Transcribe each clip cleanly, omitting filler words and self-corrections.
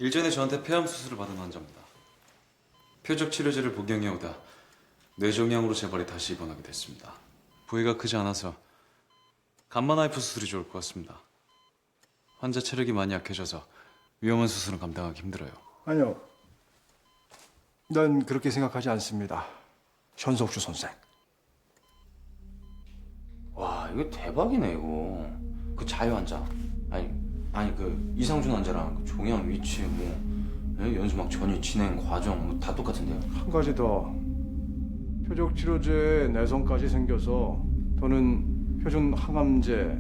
일전에 저한테 폐암 수술을 받은 환자입니다. 표적 치료제를 복용해오다 뇌종양으로 재발이 다시 입원하게 됐습니다. 부위가 크지 않아서 감마나이프 수술이 좋을 것 같습니다. 환자 체력이 많이 약해져서 위험한 수술은 감당하기 힘들어요. 아니요. 난 그렇게 생각하지 않습니다. 현석주 선생. 와, 이거 대박이네, 이거. 그 자유 환자. 아니 그 이상준 환자랑 그 종양 위치 연수막 전이 진행 과정 다 똑같은데요? 한 가지 더. 표적 치료제에 내성까지 생겨서 더는 표준 항암제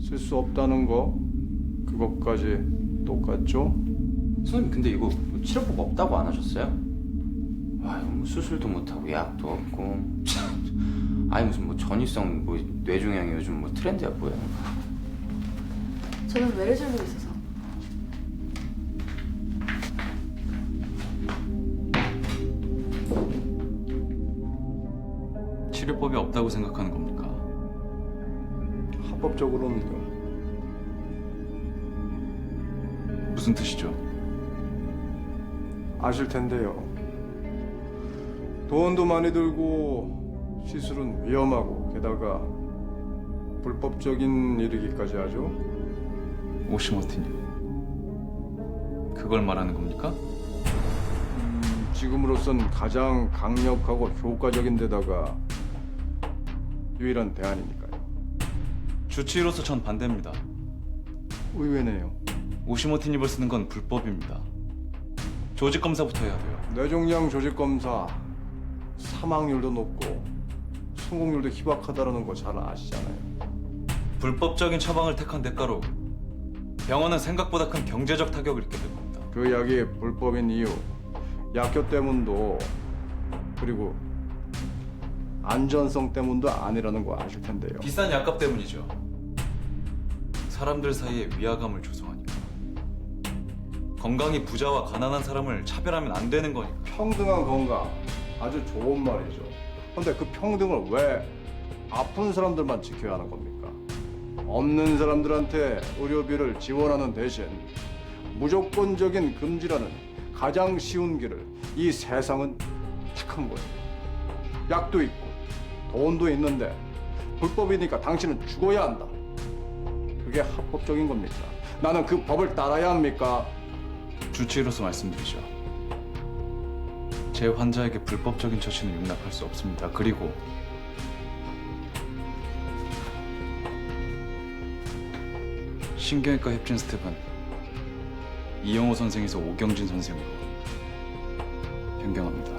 쓸 수 없다는 거 그것까지 똑같죠? 선생님 근데 이거 치료법 없다고 안 하셨어요? 와, 이거 뭐 수술도 못하고 약도 없고 아니 무슨 뭐 전이성 뭐 뇌종양이 요즘 뭐 트렌드야 뭐야. 저는 외래 줄고 있어서. 치료법이 없다고 생각하는 겁니까? 합법적으로는요. 무슨 뜻이죠? 아실 텐데요. 돈도 많이 들고 시술은 위험하고 게다가 불법적인 일이기까지 하죠. 오시모티님, 그걸 말하는 겁니까? 지금으로선 가장 강력하고 효과적인 데다가 유일한 대안이니까요. 주치의로서 전 반대입니다. 의외네요. 오시모티닙을 쓰는 건 불법입니다. 조직 검사부터 해야 돼요. 뇌종양 조직 검사 사망률도 높고 성공률도 희박하다는 거 잘 아시잖아요. 불법적인 처방을 택한 대가로 병원은 생각보다 큰 경제적 타격을 입게 될 겁니다. 그 약이 불법인 이유, 약효 때문도 그리고 안전성 때문도 아니라는 거 아실 텐데요. 비싼 약값 때문이죠. 사람들 사이에 위화감을 조성하니까. 건강이 부자와 가난한 사람을 차별하면 안 되는 거니까. 평등한 건강 아주 좋은 말이죠. 근데 그 평등을 왜 아픈 사람들만 지켜야 하는 겁니까? 없는 사람들한테 의료비를 지원하는 대신 무조건적인 금지라는 가장 쉬운 길을 이 세상은 택한 거예요. 약도 있고 돈도 있는데 불법이니까 당신은 죽어야 한다. 그게 합법적인 겁니까? 나는 그 법을 따라야 합니까? 주치의로서 말씀드리죠. 제 환자에게 불법적인 처치는 용납할 수 없습니다. 그리고 신경외과 협진 스텝은 이영호 선생에서 오경진 선생으로 변경합니다.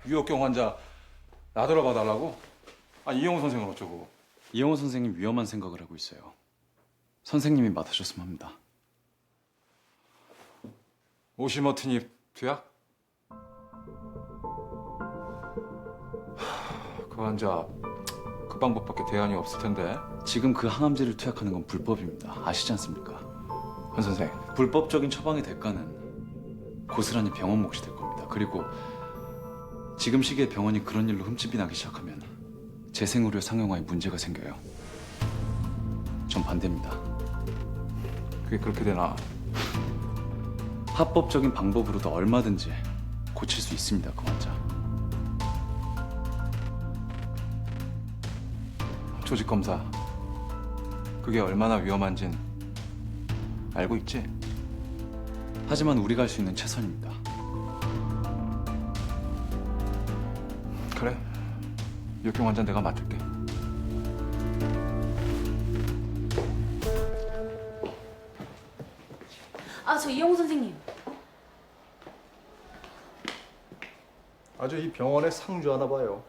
유혹경 환자 나더러 봐달라고? 아, 이영호 선생은 어쩌고? 이영호 선생님 위험한 생각을 하고 있어요. 선생님이 맡으셨으면 합니다. 오시머티닙 투약? 그 환자 그 방법밖에 대안이 없을 텐데. 지금 그 항암제를 투약하는 건 불법입니다. 아시지 않습니까? 현 선생, 불법적인 처방의 대가는 고스란히 병원 몫이 될 겁니다. 그리고 지금 시기에 병원이 그런 일로 흠집이 나기 시작하면 재생의료 상용화에 문제가 생겨요. 전 반대입니다. 그게 그렇게 되나? 합법적인 방법으로도 얼마든지 고칠 수 있습니다, 그 환자. 조직 검사. 그게 얼마나 위험한진 알고 있지? 하지만 우리가 할 수 있는 최선입니다. 그래. 유혹경 환자 내가 맡을게. 저 이영호 선생님. 아주 이 병원에 상주하나 봐요.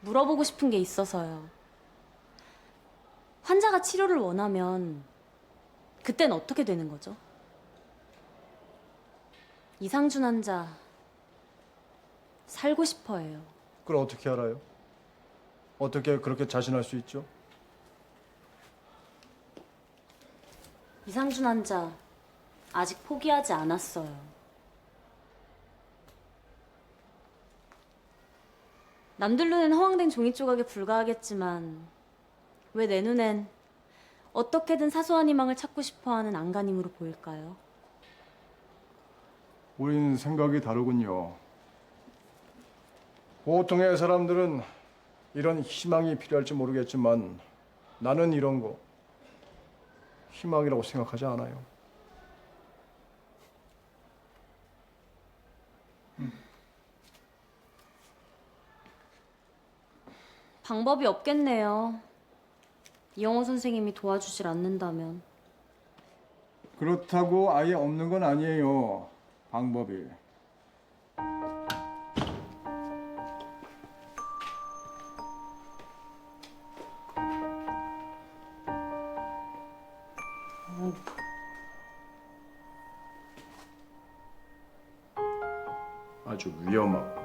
물어보고 싶은 게 있어서요. 환자가 치료를 원하면 그땐 어떻게 되는 거죠? 이상준 환자 살고 싶어해요. 그걸 어떻게 알아요? 어떻게 그렇게 자신할 수 있죠? 이상준 환자 아직 포기하지 않았어요. 남들 눈엔 허황된 종이 조각에 불과하겠지만 왜 내 눈엔 어떻게든 사소한 희망을 찾고 싶어하는 안간힘으로 보일까요? 우린 생각이 다르군요. 보통의 사람들은 이런 희망이 필요할지 모르겠지만 나는 이런 거 희망이라고 생각하지 않아요. 방법이 없겠네요. 이영호 선생님이 도와주질 않는다면. 그렇다고 아예 없는 건 아니에요. 방법이. 아주 위험하고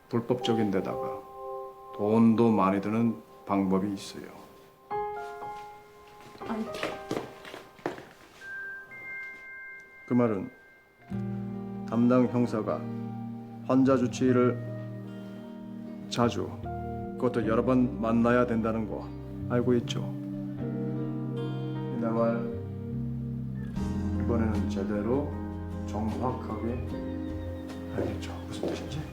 불법적인 데다가 돈도 많이 드는 방법이 있어요. 그 말은 담당 형사가 환자 주치의를 자주, 그것도 여러 번 만나야 된다는 거 알고 있죠? 내 말 이번에는 제대로 정확하게 알겠죠? 무슨 뜻인지?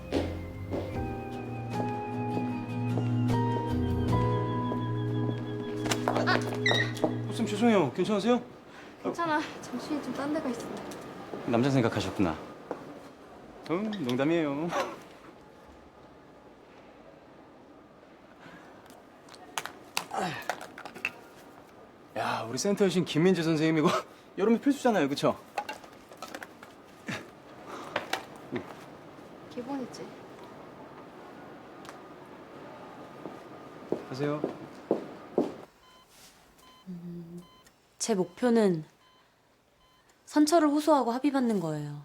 쌤 죄송해요. 괜찮으세요? 괜찮아. 정신이 좀 딴 데가 있어. 남자 생각하셨구나. 농담이에요. 야, 우리 센터 여신 김민재 선생님 이거 여름에 필수잖아요, 그쵸? 기본이지. 하세요. 제 목표는 선처를 호소하고 합의받는 거예요.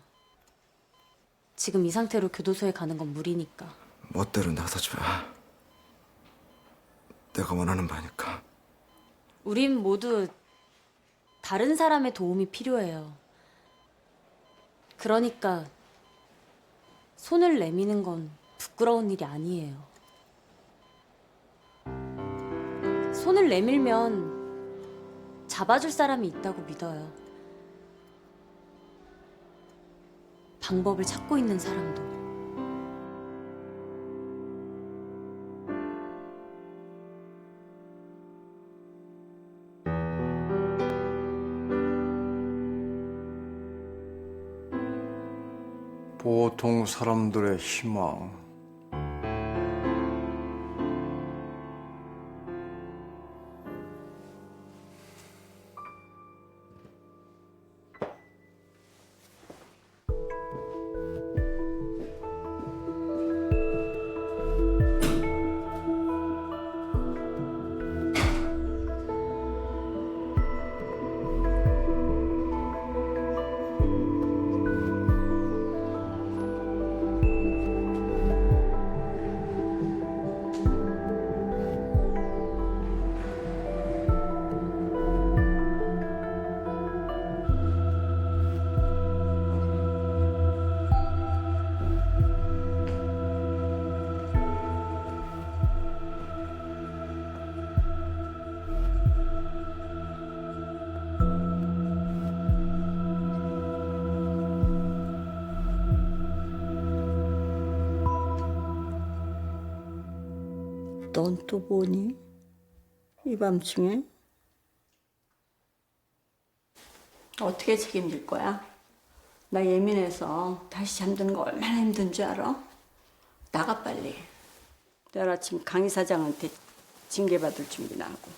지금 이 상태로 교도소에 가는 건 무리니까. 멋대로 나서줘. 내가 원하는 바니까. 우린 모두 다른 사람의 도움이 필요해요. 그러니까 손을 내미는 건 부끄러운 일이 아니에요. 손을 내밀면 잡아줄 사람이 있다고 믿어요. 방법을 찾고 있는 사람도. 보통 사람들의 희망. 넌 또 뭐니? 이 밤중에? 어떻게 책임질 거야? 나 예민해서 다시 잠드는 거 얼마나 힘든 줄 알아? 나가 빨리. 내일 아침 강 이사장한테 징계받을 준비나 하고.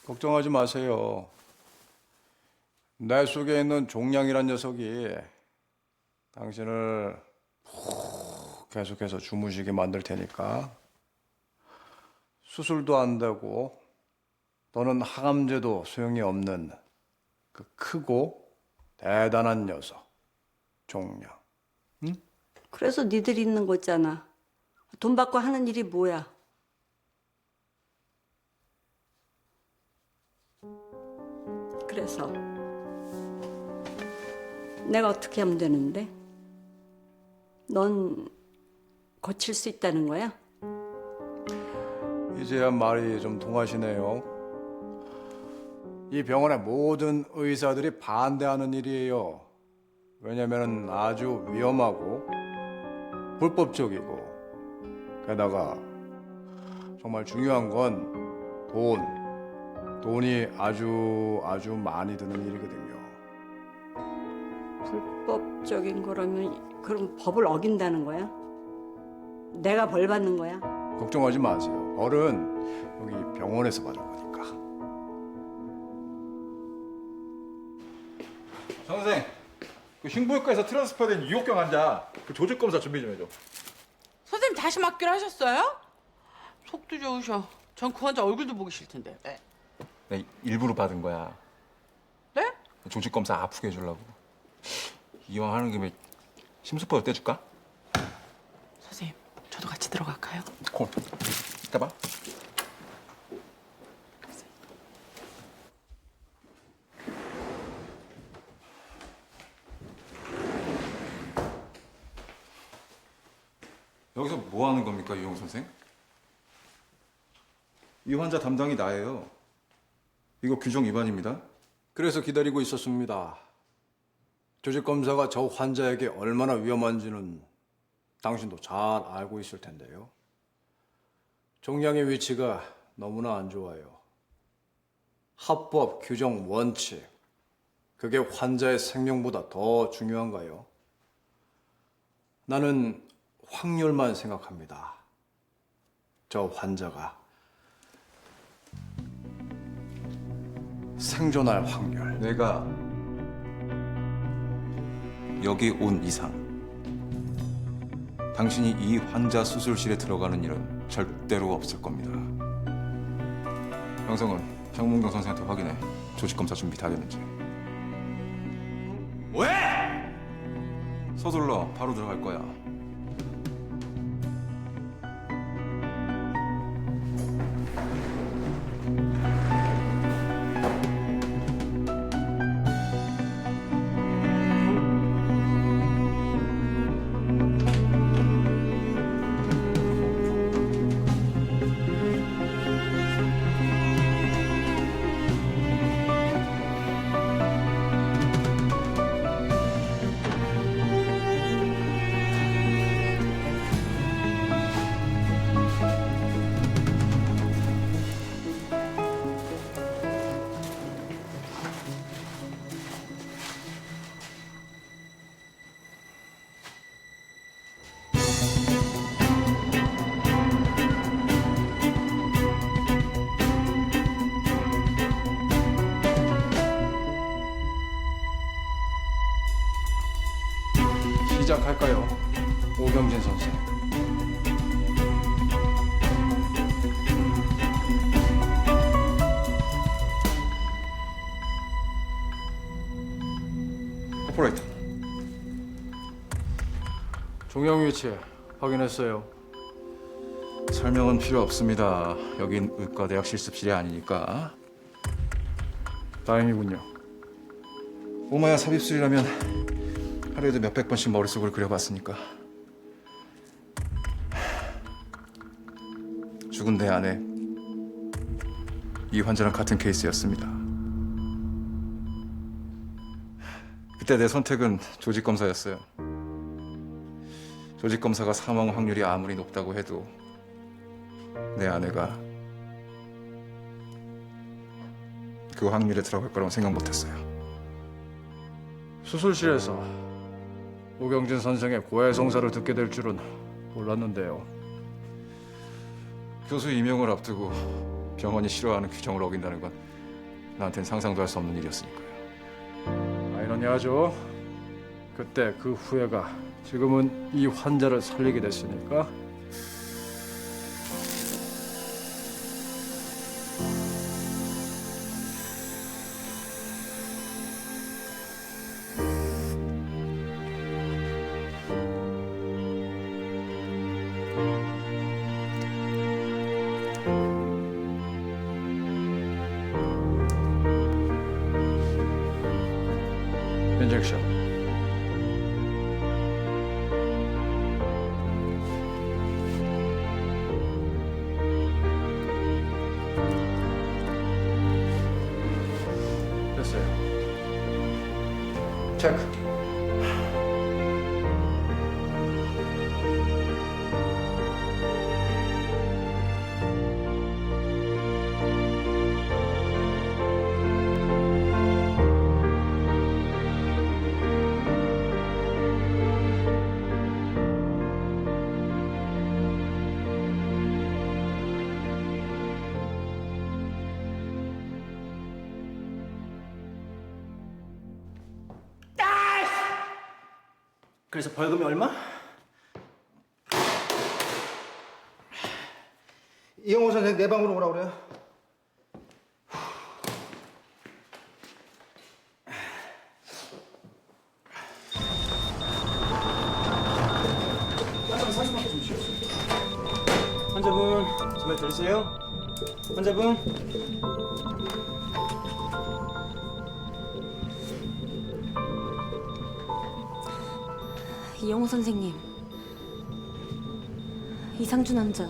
걱정하지 마세요. 내 속에 있는 종량이란 녀석이 당신을 푹 계속해서 주무시게 만들 테니까 수술도 안 되고 너는 항암제도 소용이 없는 그 크고 대단한 녀석 종량. 그래서 니들 있는 거잖아. 돈 받고 하는 일이 뭐야? 그래서 내가 어떻게 하면 되는데? 넌 고칠 수 있다는 거야? 이제야 말이 좀 통하시네요. 이 병원의 모든 의사들이 반대하는 일이에요. 왜냐면 아주 위험하고 불법적이고 게다가 정말 중요한 건 돈이 아주 많이 드는 일이거든요. 불법적인 거라면 그럼 법을 어긴다는 거야? 내가 벌 받는 거야? 걱정하지 마세요. 벌은 여기 병원에서 받을 거니까. 선생, 그 흉부외과에서 트랜스퍼된 유혹경 환자 그 조직 검사 준비 좀 해줘. 선생님 다시 맞기로 하셨어요? 속도 좋으셔. 전 그 환자 얼굴도 보기 싫던데. 네? 네, 일부러 받은 거야. 네? 조직 검사 아프게 해주려고. 이왕 하는 김에 심수포도 떼줄까? 선생님, 저도 같이 들어갈까요? 콜. 이따 봐. 여기서 뭐 하는 겁니까, 유용 선생? 이 환자 담당이 나예요. 이거 규정 위반입니다. 그래서 기다리고 있었습니다. 조직 검사가 저 환자에게 얼마나 위험한지는 당신도 잘 알고 있을 텐데요. 종양의 위치가 너무나 안 좋아요. 합법, 규정, 원칙. 그게 환자의 생명보다 더 중요한가요? 나는 확률만 생각합니다. 저 환자가 생존할 확률. 내가 여기 온 이상 당신이 이 환자 수술실에 들어가는 일은 절대로 없을 겁니다. 형성은 정문경 선생한테 확인해. 조직 검사 준비 다 됐는지. 왜? 서둘러. 바로 들어갈 거야. 시작할까요? 오경진 선생. 오퍼레이터. 종양 위치 확인했어요. 설명은 필요 없습니다. 여긴 의과대학 실습실이 아니니까. 다행이군요. 오마야 삽입술이라면 하루에도 몇백 번씩 머릿속을 그려봤으니까. 죽은 내 아내, 이 환자랑 같은 케이스였습니다. 그때 내 선택은 조직 검사였어요. 조직 검사가 사망 확률이 아무리 높다고 해도 내 아내가 그 확률에 들어갈 거라고 생각 못했어요. 수술실에서 오경진 선생의 고해성사를 듣게 될 줄은 몰랐는데요. 교수 임용을 앞두고 병원이 싫어하는 규정을 어긴다는 건 나한텐 상상도 할 수 없는 일이었으니까요. 아이러니하죠. 그때 그 후회가 지금은 이 환자를 살리게 됐으니까. 인젝션. 있어요. 체크. 그래서 벌금이 얼마? 이영호 선생 내 방으로 오라 그래요. 환자분 정말 들으세요? 환자분. 이영호 선생님, 이상준 환자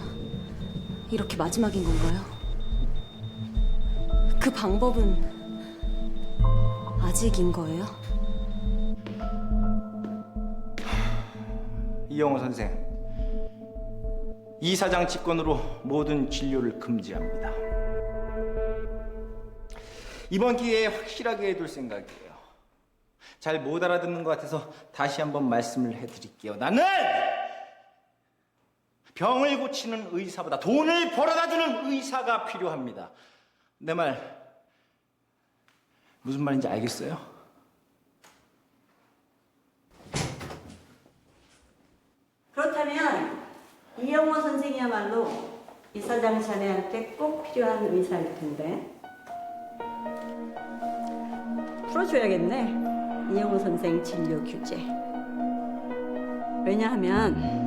이렇게 마지막인 건가요? 그 방법은 아직인 거예요? 이영호 선생, 이 사장 직권으로 모든 진료를 금지합니다. 이번 기회에 확실하게 해둘 생각이에요. 잘 못 알아듣는 것 같아서 다시 한번 말씀을 해드릴게요. 나는 병을 고치는 의사보다 돈을 벌어다주는 의사가 필요합니다. 내 말 무슨 말인지 알겠어요? 그렇다면 이영호 선생이야말로 이사장 자네한테 꼭 필요한 의사일 텐데 풀어줘야겠네. 이영호 선생 진료 규제. 왜냐하면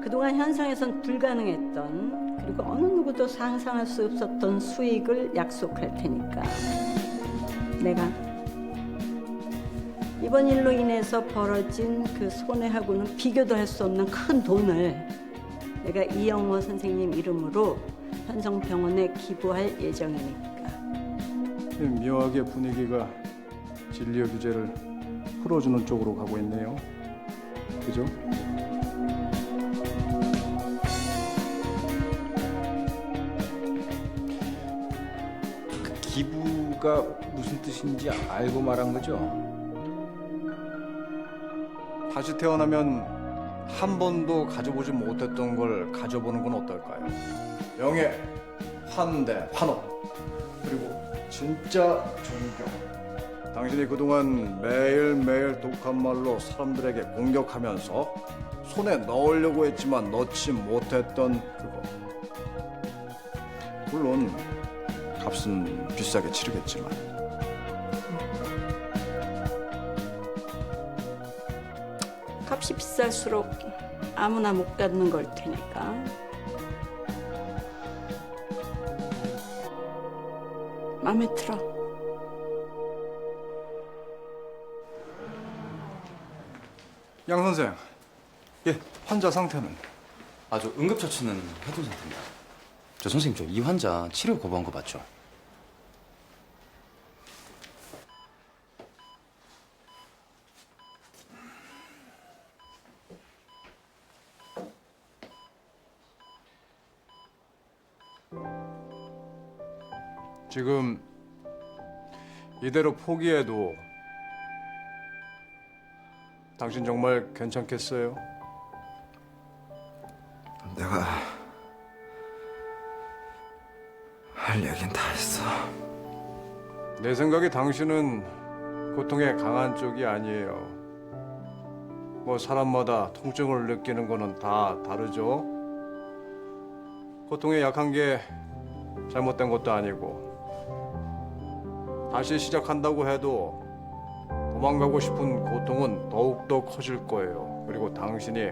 그동안 현상에선 불가능했던 그리고 어느 누구도 상상할 수 없었던 수익을 약속할 테니까 내가 이번 일로 인해서 벌어진 그 손해하고는 비교도 할 수 없는 큰 돈을 내가 이영호 선생님 이름으로 현성병원에 기부할 예정이니까. 묘하게 분위기가 진료 규제를 풀어주는 쪽으로 가고 있네요. 그죠? 그 기부가 무슨 뜻인지 알고 말한 거죠? 다시 태어나면 한 번도 가져보지 못했던 걸 가져보는 건 어떨까요? 명예, 환대, 환호, 그리고 진짜 존경. 당신이 그동안 매일매일 독한 말로 사람들에게 공격하면서 손에 넣으려고 했지만 넣지 못했던 그거. 물론 값은 비싸게 치르겠지만 값이 비쌀수록 아무나 못 갖는 걸 테니까. 마음에 들어. 양 선생, 예. 환자 상태는? 저 응급처치는 해둔 상태입니다. 저 선생님, 저 이 환자 치료 거부한 거 맞죠? 지금 이대로 포기해도 당신 정말 괜찮겠어요? 내가 할 얘긴 다 했어. 내 생각에 당신은 고통에 강한 쪽이 아니에요. 뭐 사람마다 통증을 느끼는 거는 다 다르죠. 고통에 약한 게 잘못된 것도 아니고 다시 시작한다고 해도 도망가고 싶은 고통은 더욱더 커질 거예요. 그리고 당신이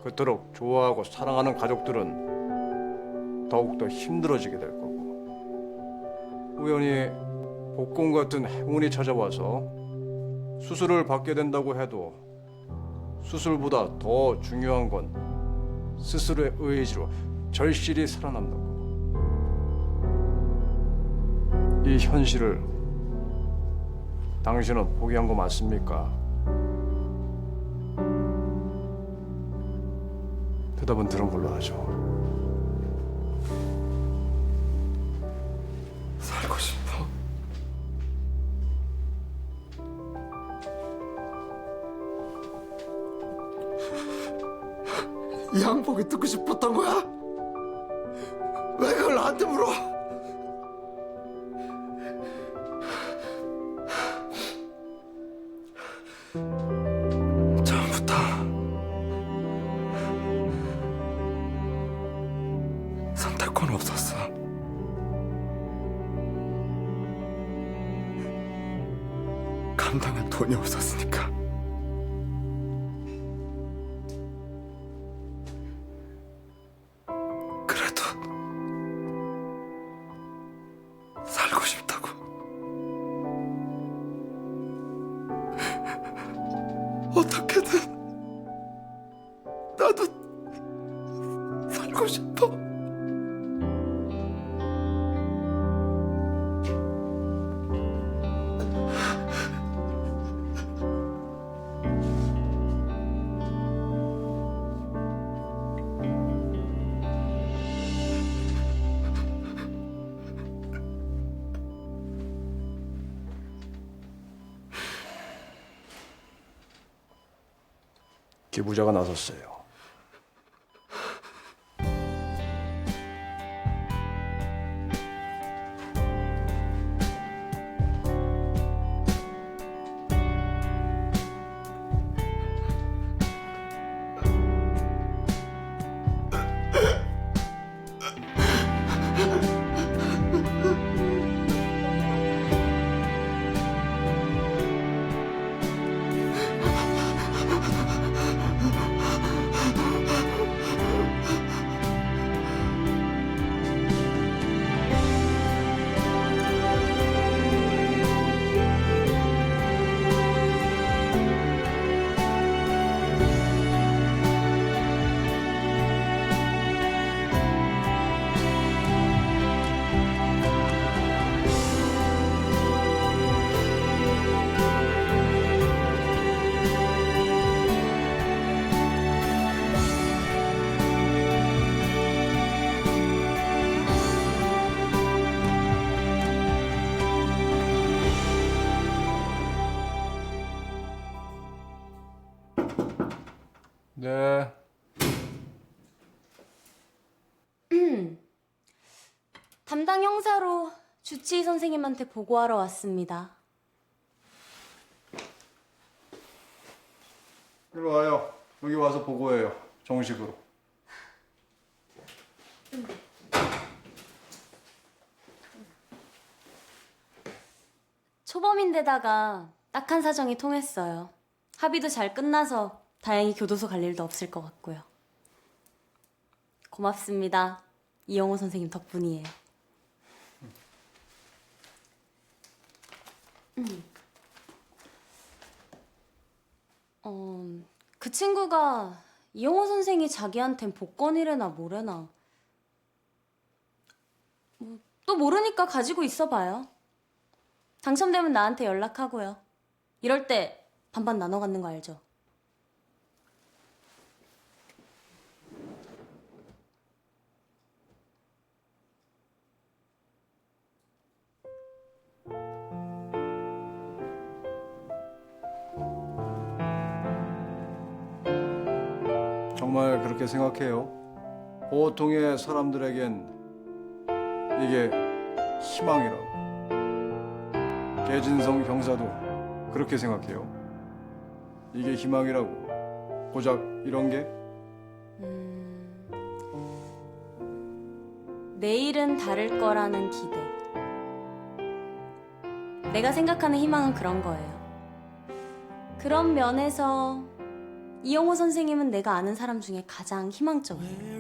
그토록 좋아하고 사랑하는 가족들은 더욱더 힘들어지게 될 거고 우연히 복권 같은 행운이 찾아와서 수술을 받게 된다고 해도 수술보다 더 중요한 건 스스로의 의지로 절실히 살아남는 거고 이 현실을 당신은 포기한 거 맞습니까? 대답은 들은 걸로 하죠. 살고 싶어. 이 양복이 듣고 싶었던 거야? 왜 그걸 나한테 물어? 처음부터 선택권 없었어. 감당할 돈이 없었으니까. 그래도 살고 싶다고. 어떻게든 나도 살고 싶어. 기부자가 나섰어요. 네. 담당 형사로 주치의 선생님한테 보고하러 왔습니다. 일로 와요. 여기 와서 보고해요. 정식으로. 초범인데다가 딱한 사정이 통했어요. 합의도 잘 끝나서 다행히 교도소 갈 일도 없을 것 같고요. 고맙습니다. 이영호 선생님 덕분이에요. 그 친구가 이영호 선생이 자기한텐 복권이래나 뭐래나 또 모르니까 가지고 있어봐요. 당첨되면 나한테 연락하고요. 이럴 때 반반 나눠 갖는 거 알죠? 정말 그렇게 생각해요? 보통의 사람들에겐 이게 희망이라고. 계진성 형사도 그렇게 생각해요. 이게 희망이라고. 고작 이런 게? 내일은 다를 거라는 기대. 내가 생각하는 희망은 그런 거예요. 그런 면에서 이영호 선생님은 내가 아는 사람 중에 가장 희망적이에요.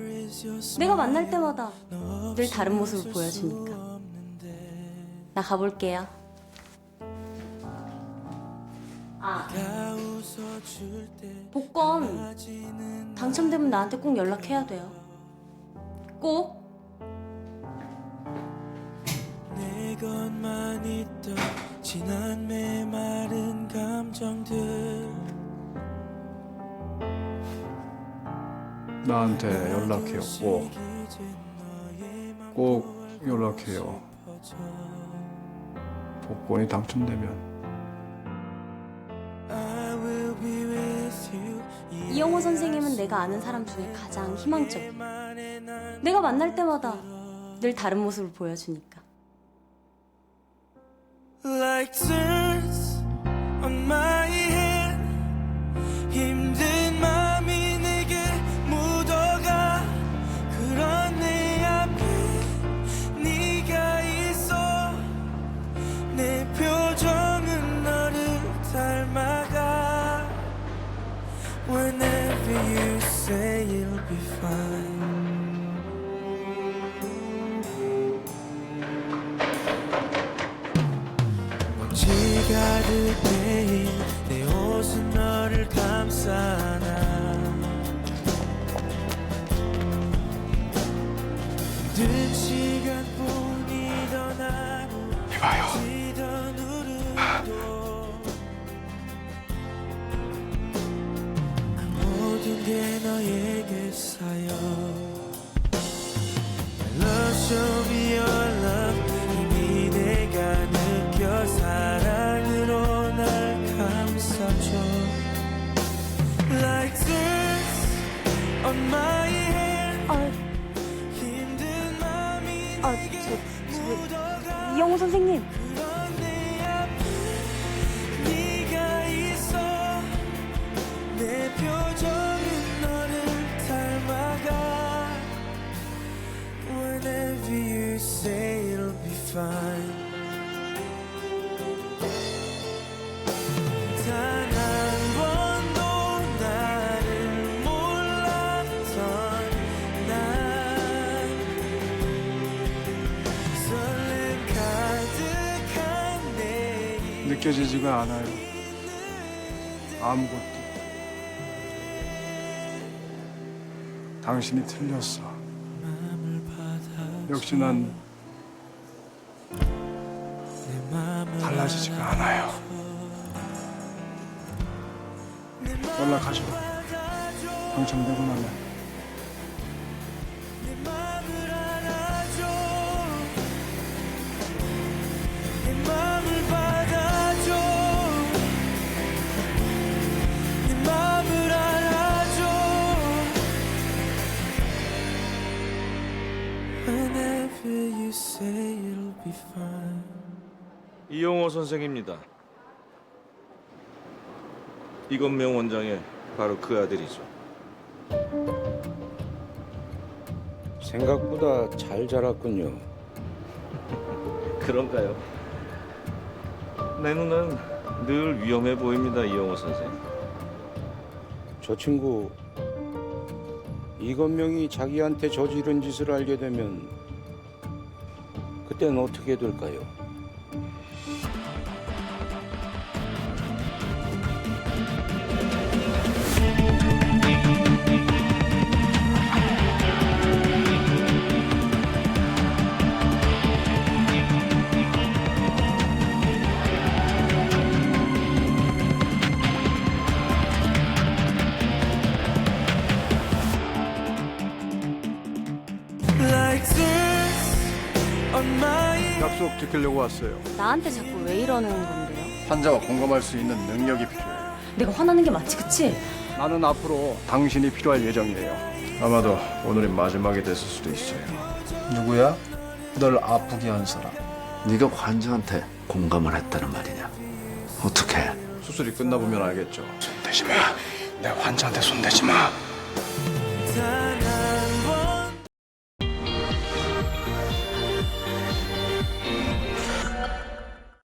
내가 만날 때마다 늘 다른 모습을 보여주니까. 나 가볼게요. 아, 복권 당첨되면 나한테 꼭 연락해야 돼요. 꼭. 내 것만 있던 지난 내 말 나한테 연락해요. 꼭 연락해요. 복권이 당첨되면. 이영호 선생님은 내가 아는 사람 중에 가장 희망적이야. 내가 만날 때마다 늘 다른 모습을 보여주니까. Like dirt on my hand 힘든 맘이 내게 묻어가 그런 내 앞에 네가 있어 내 표정은 너를 닮아가 Whenever you say you'll be fine 먼지 가득 내린 내 옷은 너를 감싸나 힘든 시간뿐이던 하루 이봐요. 지던 누르도 모든 게 너에게 쌓여 Love show me your love 이미 내가 느껴 사랑으로 날 감싸줘 Like dirt on my hand 힘든 맘이 내게 묻어가 이영호 선생님. 그런 내 앞에 네가 있어 내 표정은 너를 닮아가 Whenever you say it'll be fine 단 한 번도 나를 몰랐던 난 설렘 가득한 내일 느껴지지가 않아요. 아무것도. 당신이 틀렸어. 역시 난 달라지지가 않아요. 연락하죠. 당첨되고 나면. 내 맘을 알아줘 내 맘을 받아줘 내 맘을 알아줘 Whenever you say it'll be fine 이용호 선생입니다. 이건명 원장의 바로 그 아들이죠. 생각보다 잘 자랐군요. 그런가요? 내 눈은 늘 위험해 보입니다, 이용호 선생. 저 친구 이건명이 자기한테 저지른 짓을 알게 되면 그땐 어떻게 될까요? Like dirt on my 약속 지키려고 왔어요. 나한테 자꾸 왜 이러는 건데요? 환자와 공감할 수 있는 능력이 필요해요. 내가 화나는 게 맞지, 그치? 나는 앞으로 당신이 필요할 예정이에요. 아마도 오늘이 마지막이 됐을 수도 있어요. 누구야? 널 아프게 한 사람. 네가 환자한테 공감을 했다는 말이냐? 어떻게? 수술이 끝나보면 알겠죠. 손대지 마. 내 환자한테 손대지 마. 다